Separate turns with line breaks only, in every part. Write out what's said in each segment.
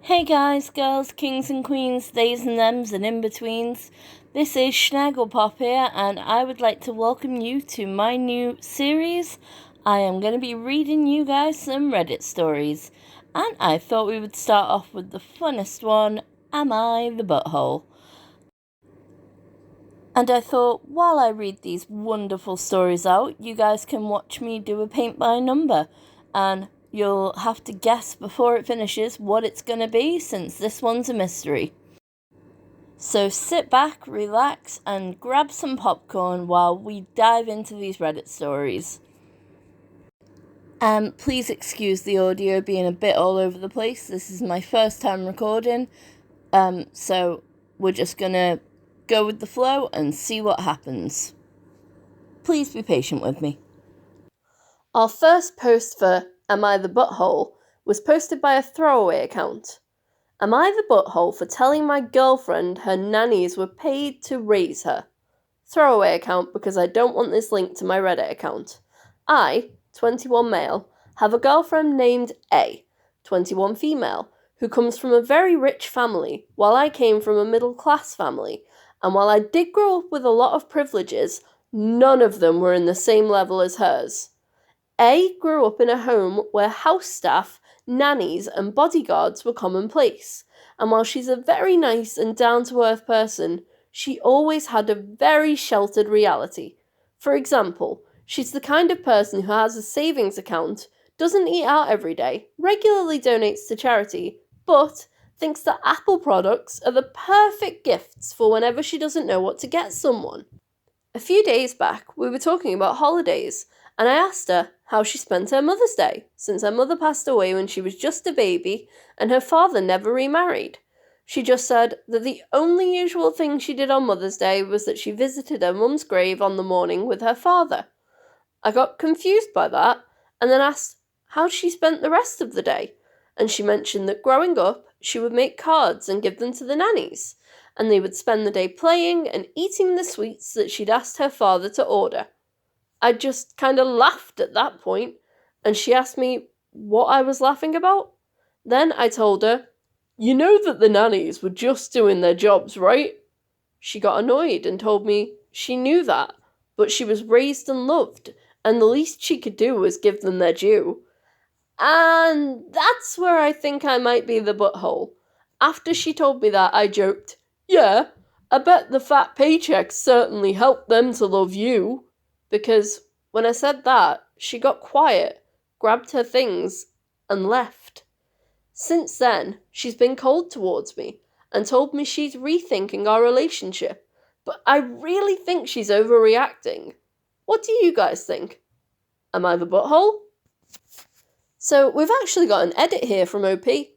Hey guys, girls, kings and queens, theys and thems and in-betweens. This is Schnagglepop here, and I would like to welcome you to my new series. I am going to be reading you guys some Reddit stories, and I thought we would start off with the funnest one, Am I the Butthole? And I thought, while I read these wonderful stories out, you guys can watch me do a paint by number, and you'll have to guess before it finishes what it's going to be, since this one's a mystery. So sit back, relax, and grab some popcorn while we dive into these Reddit stories. Please excuse the audio being a bit all over the place. This is my first time recording, so we're just gonna go with the flow and see what happens. Please be patient with me. Our first post for Am I the Butthole was posted by a throwaway account. Am I the butthole for telling my girlfriend her nannies were paid to raise her? Throwaway account because I don't want this linked to my Reddit account. I, 21 male, have a girlfriend named A, 21 female, who comes from a very rich family, while I came from a middle-class family, and while I did grow up with a lot of privileges, none of them were in the same level as hers. A grew up in a home where house staff, nannies, and bodyguards were commonplace, and while she's a very nice and down-to-earth person, she always had a very sheltered reality. For example, she's the kind of person who has a savings account, doesn't eat out every day, regularly donates to charity, but thinks that Apple products are the perfect gifts for whenever she doesn't know what to get someone. A few days back, we were talking about holidays, and I asked her how she spent her Mother's Day, since her mother passed away when she was just a baby, and her father never remarried. She just said that the only usual thing she did on Mother's Day was that she visited her mum's grave on the morning with her father. I got confused by that, and then asked how she spent the rest of the day, and she mentioned that growing up, she would make cards and give them to the nannies, and they would spend the day playing and eating the sweets that she'd asked her father to order. I just kind of laughed at that point, and she asked me what I was laughing about. Then I told her, "You know that the nannies were just doing their jobs, right?" She got annoyed and told me she knew that, but she was raised and loved, and the least she could do was give them their due. And that's where I think I might be the butthole. After she told me that, I joked, "Yeah, I bet the fat paychecks certainly helped them to love you." Because when I said that, she got quiet, grabbed her things, and left. Since then, she's been cold towards me, and told me she's rethinking our relationship, but I really think she's overreacting. What do you guys think? Am I the butthole? So we've actually got an edit here from OP.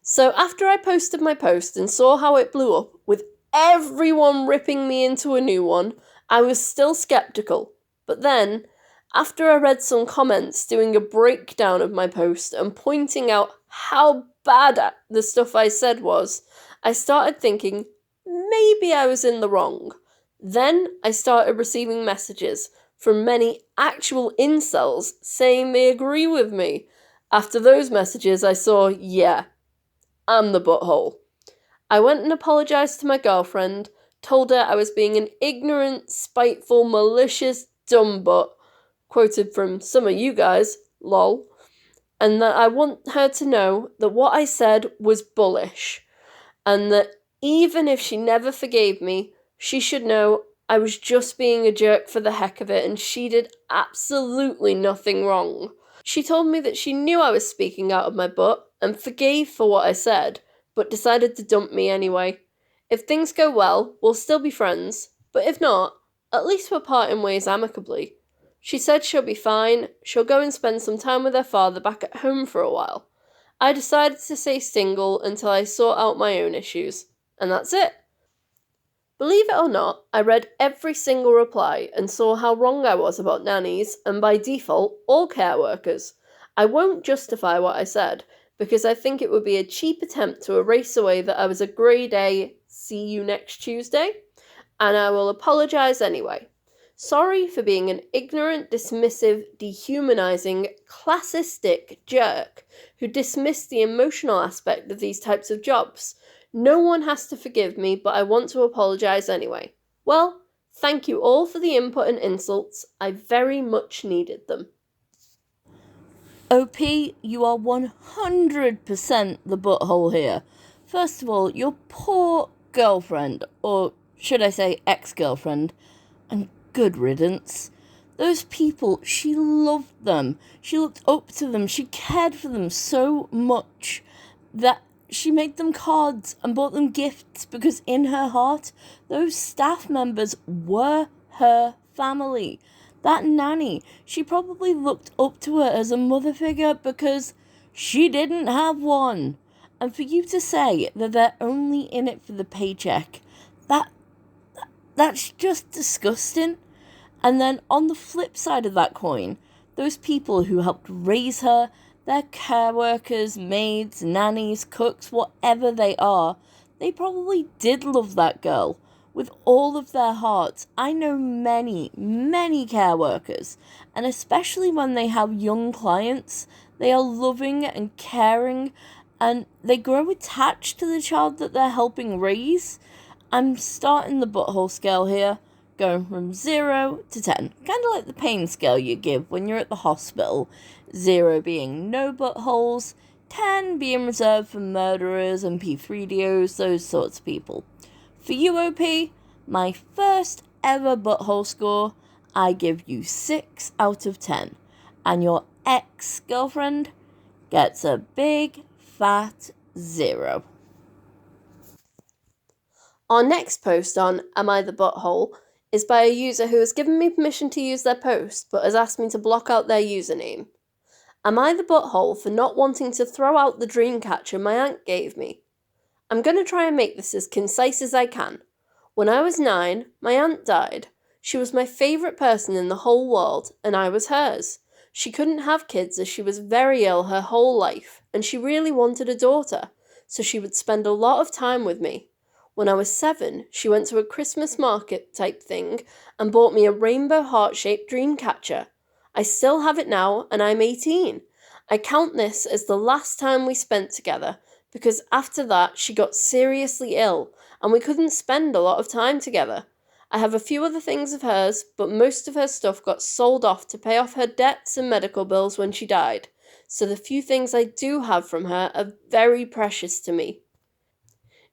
So after I posted my post and saw how it blew up, with everyone ripping me into a new one, I was still skeptical. But then, after I read some comments doing a breakdown of my post and pointing out how bad the stuff I said was, I started thinking maybe I was in the wrong. Then I started receiving messages from many actual incels saying they agree with me. After those messages, I saw, yeah, I'm the butthole. I went and apologised to my girlfriend, told her I was being an ignorant, spiteful, malicious dumb butt, quoted from some of you guys, lol, and that I want her to know that what I said was bullish, and that even if she never forgave me, she should know I was just being a jerk for the heck of it, and she did absolutely nothing wrong. She told me that she knew I was speaking out of my butt and forgave for what I said, but decided to dump me anyway. If things go well, we'll still be friends, but if not, at least we're parting ways amicably. She said she'll be fine, she'll go and spend some time with her father back at home for a while. I decided to stay single until I sort out my own issues, and that's it. Believe it or not, I read every single reply and saw how wrong I was about nannies, and by default, all care workers. I won't justify what I said, because I think it would be a cheap attempt to erase away that I was a grade A, see you next Tuesday, and I will apologise anyway.
Sorry for being an ignorant, dismissive, dehumanizing, classistic jerk who dismissed the emotional aspect of these types of jobs. No one has to forgive me, but I want to apologize anyway. Well, thank you all for the input and insults. I very much needed them.
OP, you are 100% the butthole here. First of all, your poor girlfriend, or should I say ex-girlfriend, and good riddance. Those people, she loved them. She looked up to them. She cared for them so much that she made them cards and bought them gifts because in her heart, those staff members were her family. That nanny, she probably looked up to her as a mother figure because she didn't have one. And for you to say that they're only in it for the paycheck, that's just disgusting. And then on the flip side of that coin, those people who helped raise her, their care workers, maids, nannies, cooks, whatever they are, they probably did love that girl with all of their hearts. I know many care workers, and especially when they have young clients, they are loving and caring, and they grow attached to the child that they're helping raise. I'm starting the butthole scale here, going from 0 to 10. Kind of like the pain scale you give when you're at the hospital. 0 being no buttholes, 10 being reserved for murderers and P3DOs, those sorts of people. For you, OP, my first ever butthole score, I give you 6 out of 10. And your ex-girlfriend gets a big, fat 0.
Our next post on Am I the Butthole is by a user who has given me permission to use their post but has asked me to block out their username. Am I the butthole for not wanting to throw out the dream catcher my aunt gave me? I'm going to try and make this as concise as I can. When I was 9, my aunt died. She was my favourite person in the whole world, and I was hers. She couldn't have kids as she was very ill her whole life, and she really wanted a daughter, so she would spend a lot of time with me. When I was 7, she went to a Christmas market type thing and bought me a rainbow heart-shaped dream catcher. I still have it now, and I'm 18. I count this as the last time we spent together, because after that she got seriously ill, and we couldn't spend a lot of time together. I have a few other things of hers, but most of her stuff got sold off to pay off her debts and medical bills when she died, so the few things I do have from her are very precious to me.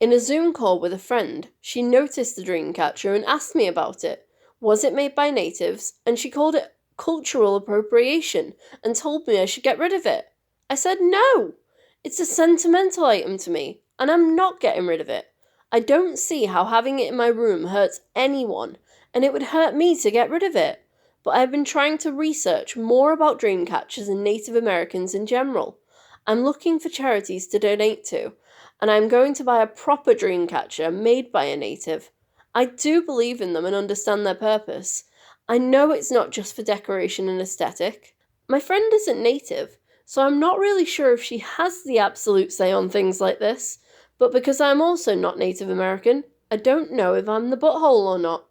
In a Zoom call with a friend, she noticed the dreamcatcher and asked me about it. Was it made by natives? And she called it cultural appropriation and told me I should get rid of it. I said no! It's a sentimental item to me, and I'm not getting rid of it. I don't see how having it in my room hurts anyone, and it would hurt me to get rid of it. But I've been trying to research more about dreamcatchers and Native Americans in general. I'm looking for charities to donate to, and I'm going to buy a proper dreamcatcher made by a native. I do believe in them and understand their purpose. I know it's not just for decoration and aesthetic. My friend isn't native, so I'm not really sure if she has the absolute say on things like this, but because I'm also not Native American, I don't know if I'm the butthole or not.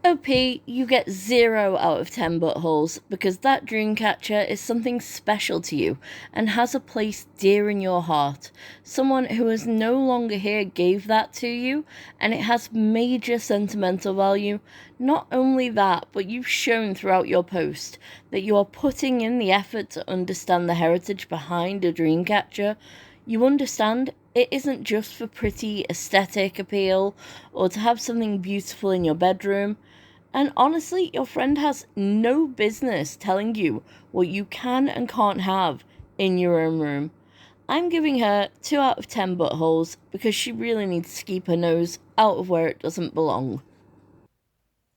OP, you get 0 out of 10 buttholes because that dreamcatcher is something special to you and has a place dear in your heart. Someone who is no longer here gave that to you, and it has major sentimental value. Not only that, but you've shown throughout your post that you are putting in the effort to understand the heritage behind a dreamcatcher. You understand it isn't just for pretty aesthetic appeal or to have something beautiful in your bedroom. And honestly, your friend has no business telling you what you can and can't have in your own room. I'm giving her 2 out of 10 buttholes because she really needs to keep her nose out of where it doesn't belong.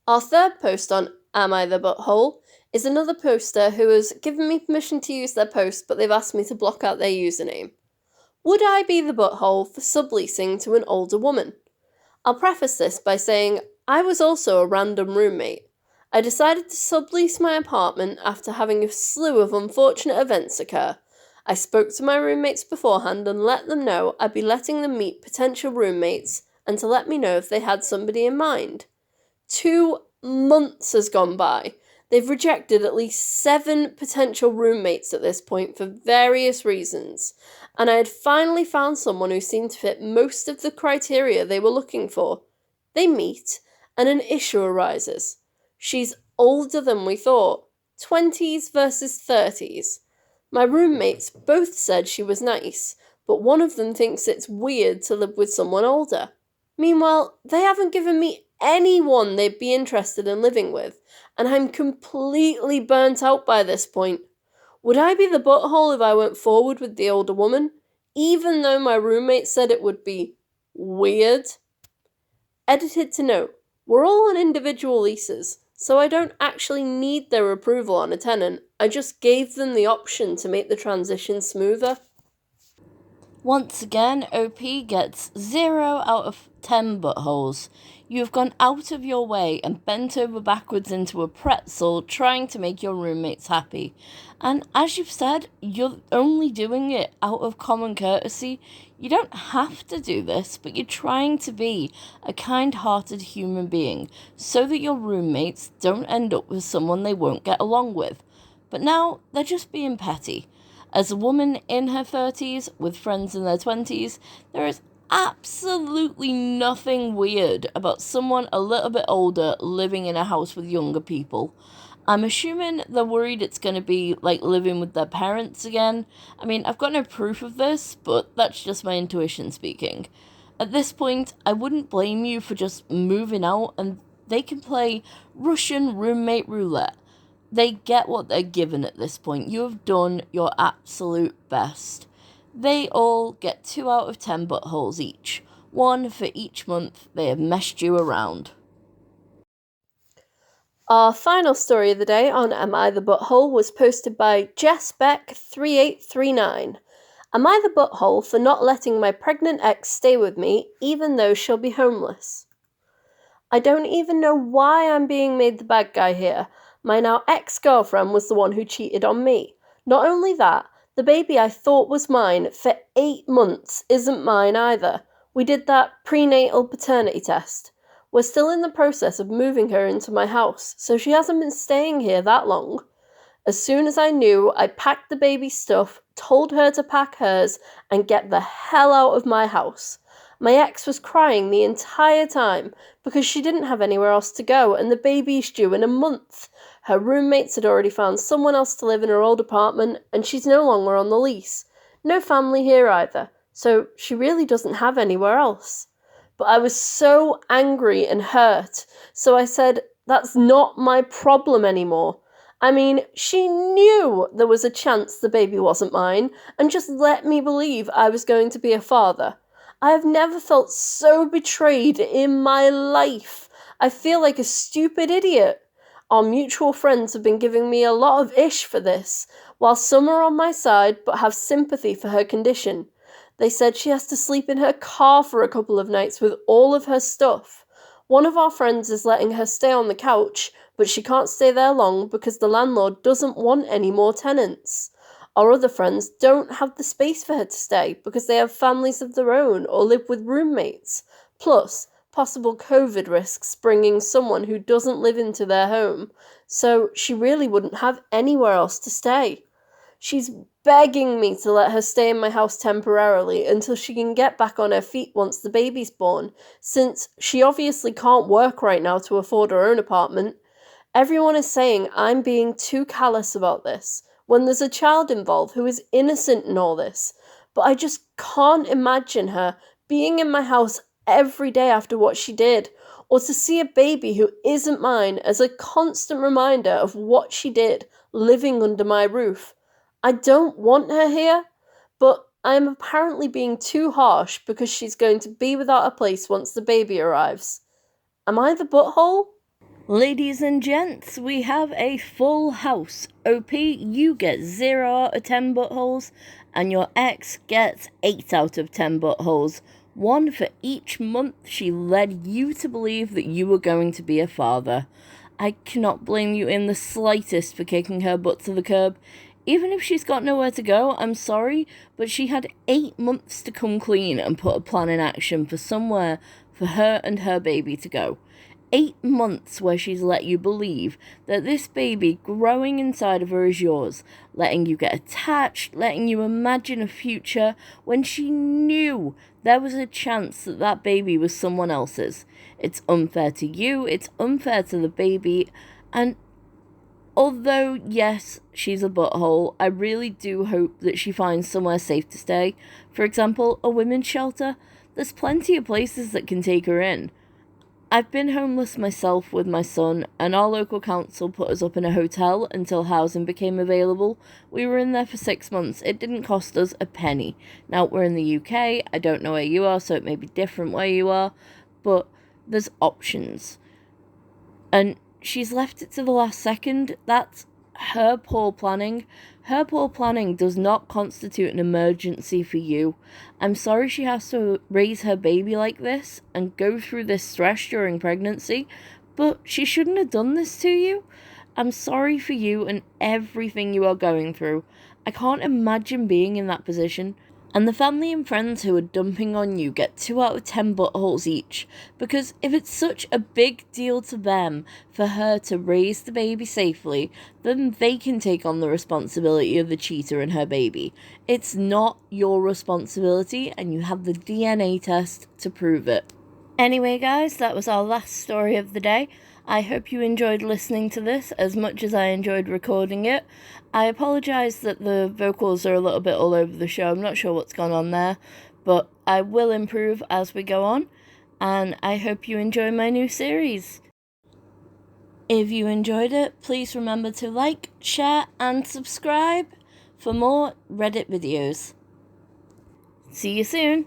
Our third post on Am I the Butthole is another poster who has given me permission to use their post, but they've asked me to block out their username. Would I be the butthole for subleasing to an older woman? I'll preface this by saying I was also a random roommate. I decided to sublease my apartment after having a slew of unfortunate events occur. I spoke to my roommates beforehand and let them know I'd be letting them meet potential roommates and to let me know if they had somebody in mind. 2 months has gone by. They've rejected at least 7 potential roommates at this point for various reasons, and I had finally found someone who seemed to fit most of the criteria they were looking for. They meet, and an issue arises. She's older than we thought, 20s versus 30s. My roommates both said she was nice, but one of them thinks it's weird to live with someone older. Meanwhile, they haven't given me anyone they'd be interested in living with, and I'm completely burnt out by this point. Would I be the butthole if I went forward with the older woman, even though my roommate said it would be weird? Edited to note, we're all on individual leases, so I don't actually need their approval on a tenant. I just gave them the option to make the transition smoother.
Once again, OP gets 0 out of 10 buttholes. You have gone out of your way and bent over backwards into a pretzel trying to make your roommates happy. And as you've said, you're only doing it out of common courtesy. You don't have to do this, but you're trying to be a kind-hearted human being so that your roommates don't end up with someone they won't get along with. But now they're just being petty. As a woman in her 30s with friends in their 20s, there is absolutely nothing weird about someone a little bit older living in a house with younger people. I'm assuming they're worried it's going to be like living with their parents again. I mean, I've got no proof of this, but that's just my intuition speaking. At this point, I wouldn't blame you for just moving out, and they can play Russian roommate roulette. They get what they're given at this point. You have done your absolute best. They all get 2 out of 10 buttholes each. 1 for each month they have messed you around.
Our final story of the day on Am I the Butthole was posted by JessBeck3839. Am I the butthole for not letting my pregnant ex stay with me even though she'll be homeless? I don't even know why I'm being made the bad guy here. My now ex-girlfriend was the one who cheated on me. Not only that, the baby I thought was mine for 8 months isn't mine either. We did that prenatal paternity test. We're still in the process of moving her into my house, so she hasn't been staying here that long. As soon as I knew, I packed the baby's stuff, told her to pack hers, and get the hell out of my house. My ex was crying the entire time because she didn't have anywhere else to go and the baby's due in a month. Her roommates had already found someone else to live in her old apartment and she's no longer on the lease. No family here either, so she really doesn't have anywhere else. But I was so angry and hurt, so I said, that's not my problem anymore. I mean, she knew there was a chance the baby wasn't mine and just let me believe I was going to be a father. I have never felt so betrayed in my life. I feel like a stupid idiot. Our mutual friends have been giving me a lot of ish for this, while some are on my side but have sympathy for her condition. They said she has to sleep in her car for a couple of nights with all of her stuff. One of our friends is letting her stay on the couch, but she can't stay there long because the landlord doesn't want any more tenants. Our other friends don't have the space for her to stay because they have families of their own or live with roommates. Plus, possible COVID risks bringing someone who doesn't live into their home, so she really wouldn't have anywhere else to stay. She's begging me to let her stay in my house temporarily until she can get back on her feet once the baby's born, since she obviously can't work right now to afford her own apartment. Everyone is saying I'm being too callous about this, when there's a child involved who is innocent in all this, but I just can't imagine her being in my house every day after what she did, or to see a baby who isn't mine as a constant reminder of what she did living under my roof. I don't want her here, but I am apparently being too harsh because she's going to be without a place once the baby arrives. Am I the butthole?
Ladies and gents, we have a full house. OP, you get 0 out of 10 buttholes, and your ex gets 8 out of 10 buttholes. 1 for each month she led you to believe that you were going to be a father. I cannot blame you in the slightest for kicking her butt to the curb. Even if she's got nowhere to go, I'm sorry, but she had 8 months to come clean and put a plan in action for somewhere for her and her baby to go. 8 months where she's let you believe that this baby growing inside of her is yours, letting you get attached, letting you imagine a future when she knew there was a chance that that baby was someone else's. It's unfair to you, it's unfair to the baby, and although, yes, she's a butthole, I really do hope that she finds somewhere safe to stay. For example, a women's shelter. There's plenty of places that can take her in. I've been homeless myself with my son, and our local council put us up in a hotel until housing became available. We were in there for 6 months. It didn't cost us a penny. Now, we're in the UK. I don't know where you are, so it may be different where you are, but there's options. And she's left it to the last second. That's her poor planning. Her poor planning does not constitute an emergency for you. I'm sorry she has to raise her baby like this and go through this stress during pregnancy, but she shouldn't have done this to you. I'm sorry for you and everything you are going through. I can't imagine being in that position. And the family and friends who are dumping on you get 2 out of 10 buttholes each, because if it's such a big deal to them for her to raise the baby safely, then they can take on the responsibility of the cheater and her baby. It's not your responsibility, and you have the DNA test to prove it. Anyway, guys, that was our last story of the day. I hope you enjoyed listening to this as much as I enjoyed recording it. I apologise that the vocals are a little bit all over the show. I'm not sure what's gone on there, but I will improve as we go on, and I hope you enjoy my new series. If you enjoyed it, please remember to like, share, and subscribe for more Reddit videos. See you soon!